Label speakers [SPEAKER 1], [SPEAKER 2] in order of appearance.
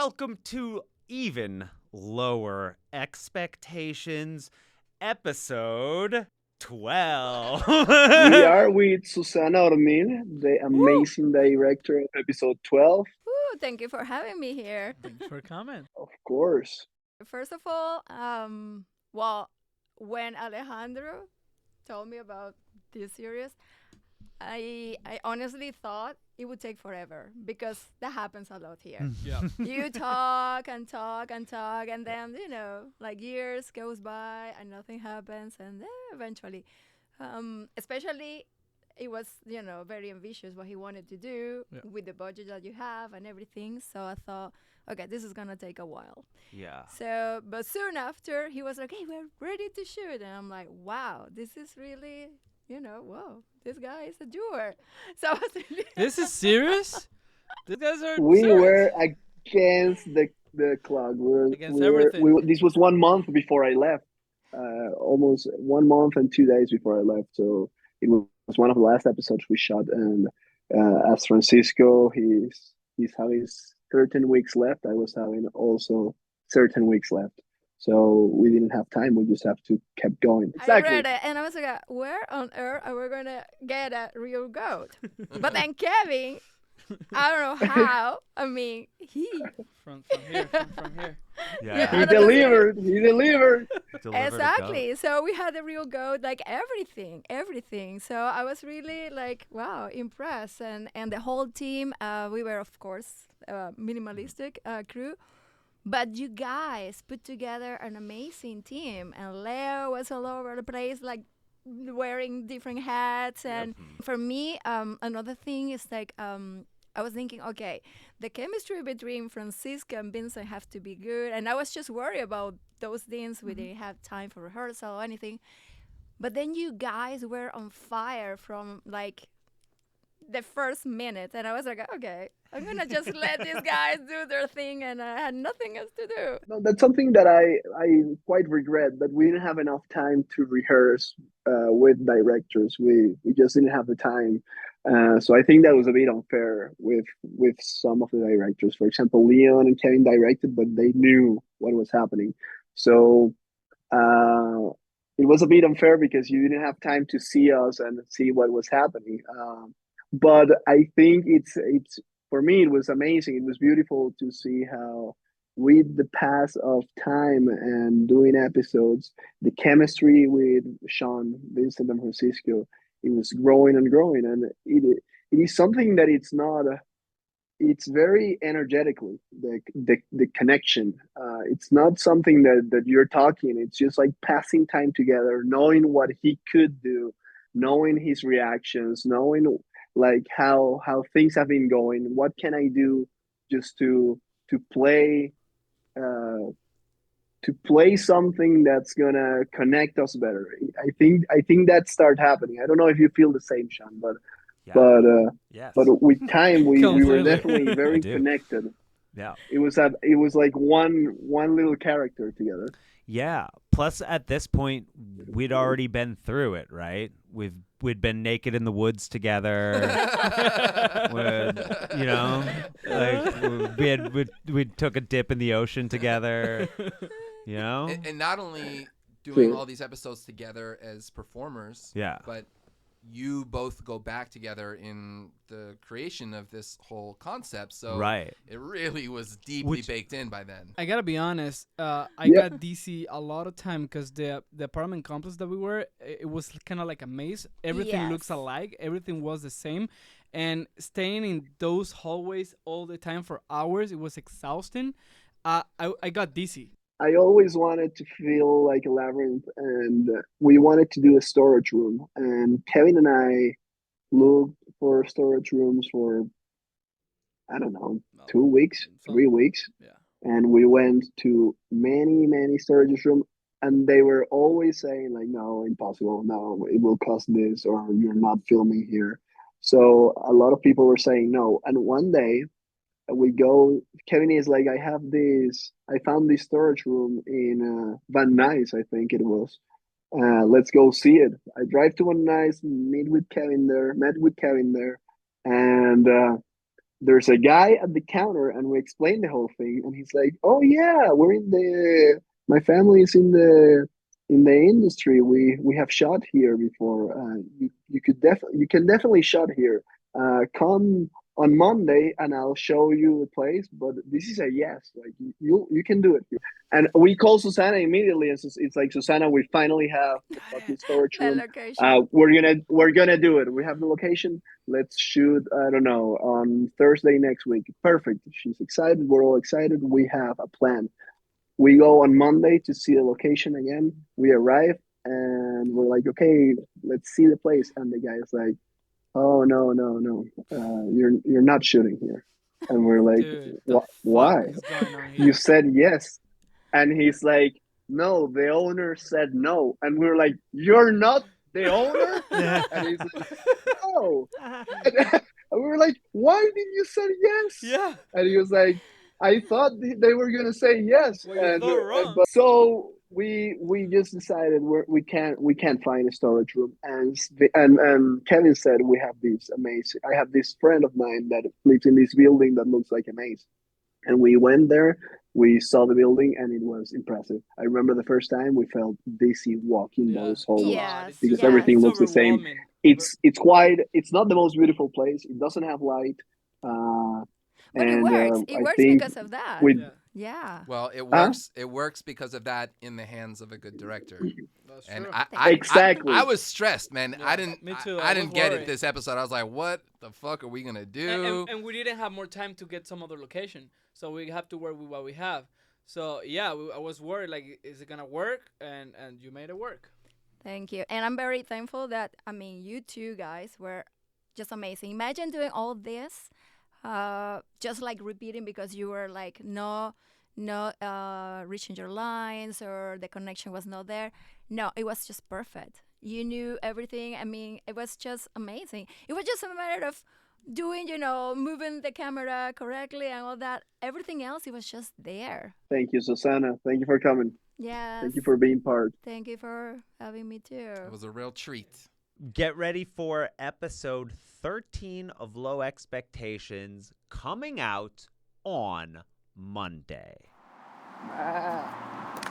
[SPEAKER 1] welcome to Even Lower Expectations, episode 12.
[SPEAKER 2] We are with Susana Hornil, the amazing director of episode 12.
[SPEAKER 3] Woo, thank you for having me here.
[SPEAKER 4] Thanks for coming.
[SPEAKER 2] Of course.
[SPEAKER 3] First of all, well, when Alejandro told me about this series, I honestly thought it would take forever because that happens a lot here.
[SPEAKER 4] Yeah.
[SPEAKER 3] You talk and talk and talk, and then like years goes by and nothing happens, and then eventually, especially. It was, very ambitious what he wanted to do with the budget that you have and everything. So I thought, okay, this is going to take a while.
[SPEAKER 1] Yeah.
[SPEAKER 3] So, but soon after, he was like, hey, we're ready to shoot. And I'm like, wow, this is really, whoa, this guy is a doer. So I was really
[SPEAKER 4] This is serious? These guys are
[SPEAKER 2] We
[SPEAKER 4] serious.
[SPEAKER 2] were against the clock.
[SPEAKER 4] Against everything.
[SPEAKER 2] This was 1 month before I left. Almost 1 month and 2 days before I left. So it was one of the last episodes we shot. And as Francisco, he's having 13 weeks left. I was having also 13 weeks left. So we didn't have time. We just have to keep going.
[SPEAKER 3] I read it, and I was like, where on earth are we going to get a real goat? But then Kevin, I don't know how. I mean,
[SPEAKER 4] From here.
[SPEAKER 1] Yeah.
[SPEAKER 2] He delivered. He delivered.
[SPEAKER 1] Delivered a
[SPEAKER 3] exactly.
[SPEAKER 1] goat.
[SPEAKER 3] So we had a real goat, like everything. So I was really like, wow, impressed. And the whole team, we were, of course, minimalistic crew. But you guys put together an amazing team. And Leo was all over the place, like wearing different hats. And for me, another thing is like, I was thinking, okay, the chemistry between Francisco and Vincent have to be good. And I was just worried about those things. We didn't have time for rehearsal or anything. But then you guys were on fire from like the first minute. And I was like, okay, I'm going to just let these guys do their thing. And I had nothing else to do.
[SPEAKER 2] No, that's something that I quite regret, that we didn't have enough time to rehearse with directors. We just didn't have the time. So I think that was a bit unfair with some of the directors. For example, Leon and Kevin directed, but they knew what was happening. So it was a bit unfair because you didn't have time to see us and see what was happening. But I think it's for me, it was amazing. It was beautiful to see how, with the pass of time and doing episodes, the chemistry with Sean, Vincent, and Francisco, it was growing and growing. And it is something that it's very energetically, the connection. It's not something that you're talking. It's just like passing time together, knowing what he could do, knowing his reactions, knowing like how things have been going. What can I do just to play something that's gonna connect us better? I think that started happening. I don't know if you feel the same, Sean, but
[SPEAKER 1] Yes.
[SPEAKER 2] but with time we were
[SPEAKER 4] Completely.
[SPEAKER 2] definitely
[SPEAKER 1] I
[SPEAKER 2] very
[SPEAKER 1] do.
[SPEAKER 2] connected.
[SPEAKER 1] Yeah.
[SPEAKER 2] It was like one little character together.
[SPEAKER 1] Yeah. Plus, at this point, we'd already been through it, right? We'd been naked in the woods together. We took a dip in the ocean together.
[SPEAKER 5] And not only doing all these episodes together as performers,
[SPEAKER 1] Yeah.
[SPEAKER 5] but you both go back together in the creation of this whole concept. So
[SPEAKER 1] Right.
[SPEAKER 5] it really was deeply baked in by then.
[SPEAKER 4] I gotta be honest. I
[SPEAKER 2] Yeah.
[SPEAKER 4] got DC a lot of time because the apartment complex that we were, it was kind of like a maze. Everything looks
[SPEAKER 3] Yes.
[SPEAKER 4] alike. Everything was the same, and staying in those hallways all the time for hours, it was exhausting. I got DC.
[SPEAKER 2] I always wanted to feel like a labyrinth, and we wanted to do a storage room. And Kevin and I looked for storage rooms for, I don't know, 2 weeks, 3 weeks.
[SPEAKER 4] Yeah.
[SPEAKER 2] And we went to many storage rooms, and they were always saying like, no, impossible. No, it will cost this, or you're not filming here. So a lot of people were saying no. And one day we go, Kevin is like, I found this storage room in Van Nuys, I think it was. Let's go see it. I drive to Van Nuys, met with Kevin there, and there's a guy at the counter, and we explain the whole thing, and he's like, "Oh yeah, my family is in the industry. We have shot here before. You can definitely shot here. Come on Monday, and I'll show you the place. But this is a yes. Like you can do it here." And we call Susana immediately, and it's like, "Susana, we finally have the fucking storage
[SPEAKER 3] The
[SPEAKER 2] room.
[SPEAKER 3] location.
[SPEAKER 2] We're gonna do it. We have the location. Let's shoot, I don't know, on Thursday next week." Perfect. She's excited. We're all excited. We have a plan. We go on Monday to see the location again. We arrive and we're like, "Okay, let's see the place." And the guy is like, "Oh no, no, no, you're not shooting here." And we're like,
[SPEAKER 4] Dude, the fuck
[SPEAKER 2] "Why?
[SPEAKER 4] is going on
[SPEAKER 2] You
[SPEAKER 4] here?
[SPEAKER 2] said yes." And he's like, "No, the owner said no." And we're like, "You're not the owner?" And he's like, "No." And we were like, "Why did you say yes?"
[SPEAKER 4] Yeah.
[SPEAKER 2] And he was like, "I thought they were gonna say yes."
[SPEAKER 4] Well, you thought wrong.
[SPEAKER 2] But so we just decided we can't find a storage room, and Kevin said, "We have this amazing. I have this friend of mine that lives in this building that looks like a maze." And we went there, we saw the building, and it was impressive. I remember the first time we felt dizzy walking
[SPEAKER 4] Yeah.
[SPEAKER 2] those halls
[SPEAKER 3] Yes,
[SPEAKER 2] because
[SPEAKER 3] yes.
[SPEAKER 2] everything
[SPEAKER 4] It's
[SPEAKER 2] looks the same.
[SPEAKER 4] overwhelming.
[SPEAKER 2] It's not the most beautiful place. It doesn't have light.
[SPEAKER 3] But it
[SPEAKER 2] And
[SPEAKER 3] works. It
[SPEAKER 2] I
[SPEAKER 3] works
[SPEAKER 2] think
[SPEAKER 3] because of that.
[SPEAKER 2] with
[SPEAKER 4] Yeah,
[SPEAKER 3] Yeah.
[SPEAKER 5] Well, it
[SPEAKER 2] huh?
[SPEAKER 5] works. It works because of that in the hands of a good director.
[SPEAKER 4] that's
[SPEAKER 5] And
[SPEAKER 4] true.
[SPEAKER 2] Exactly.
[SPEAKER 5] I was stressed, man.
[SPEAKER 4] Yeah, me too. I
[SPEAKER 5] I
[SPEAKER 4] was
[SPEAKER 5] didn't get it
[SPEAKER 4] worried.
[SPEAKER 5] this episode. I was like, what the fuck are we gonna
[SPEAKER 4] and,
[SPEAKER 5] do?
[SPEAKER 4] and we didn't have more time to get some other location, so we have to work with what we have. So yeah, I was worried, like, is it gonna work? And you made it work.
[SPEAKER 3] Thank you. And I'm very thankful that, I mean, you two guys were just amazing. Imagine doing all this, just like repeating because you were like, not reaching your lines or the connection was not there. No, it was just perfect. You knew everything. I mean, it was just amazing. It was just a matter of doing, moving the camera correctly and all that. Everything else, it was just there.
[SPEAKER 2] Thank you, Susana. Thank you for coming.
[SPEAKER 3] Yes.
[SPEAKER 2] Thank you for being part.
[SPEAKER 3] Thank you for having me too.
[SPEAKER 5] It was a real treat.
[SPEAKER 1] Get ready for episode 13 of Low Expectations coming out on Monday.
[SPEAKER 2] Ah.